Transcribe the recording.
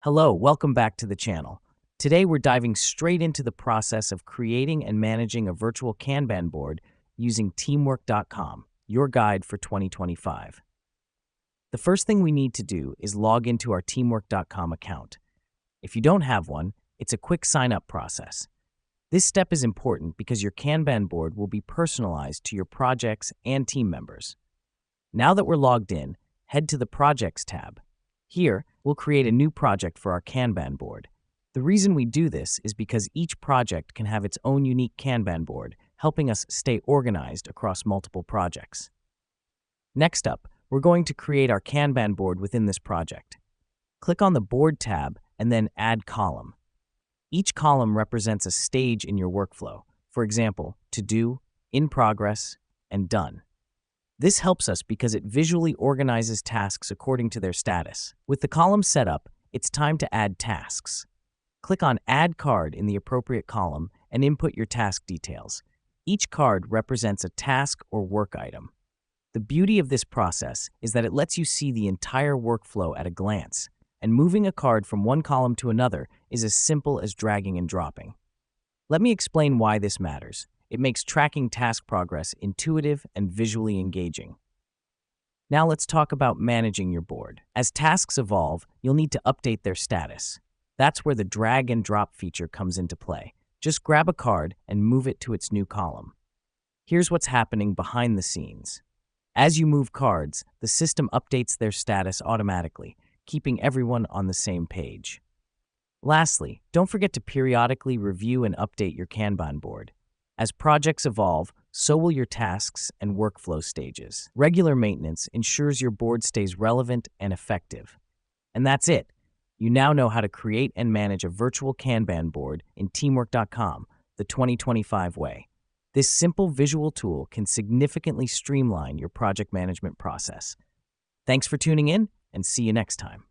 Hello, welcome back to the channel. Today we're diving straight into the process of creating and managing a virtual Kanban board using teamwork.com, your guide for 2025. The first thing we need to do is log into our teamwork.com account. If you don't have one, it's a quick sign-up process. This step is important because your Kanban board will be personalized to your projects and team members. Now that we're logged in, head to the Projects tab. Here, we'll create a new project for our Kanban board. The reason we do this is because each project can have its own unique Kanban board, helping us stay organized across multiple projects. Next up, we're going to create our Kanban board within this project. Click on the Board tab and then Add Column. Each column represents a stage in your workflow, for example, To Do, In Progress, and Done. This helps us because it visually organizes tasks according to their status. With the column set up, it's time to add tasks. Click on Add Card in the appropriate column and input your task details. Each card represents a task or work item. The beauty of this process is that it lets you see the entire workflow at a glance, and moving a card from one column to another is as simple as dragging and dropping. Let me explain why this matters. It makes tracking task progress intuitive and visually engaging. Now let's talk about managing your board. As tasks evolve, you'll need to update their status. That's where the drag and drop feature comes into play. Just grab a card and move it to its new column. Here's what's happening behind the scenes. As you move cards, the system updates their status automatically, keeping everyone on the same page. Lastly, don't forget to periodically review and update your Kanban board. As projects evolve, so will your tasks and workflow stages. Regular maintenance ensures your board stays relevant and effective. And that's it. You now know how to create and manage a virtual Kanban board in teamwork.com, the 2025 way. This simple visual tool can significantly streamline your project management process. Thanks for tuning in, and see you next time.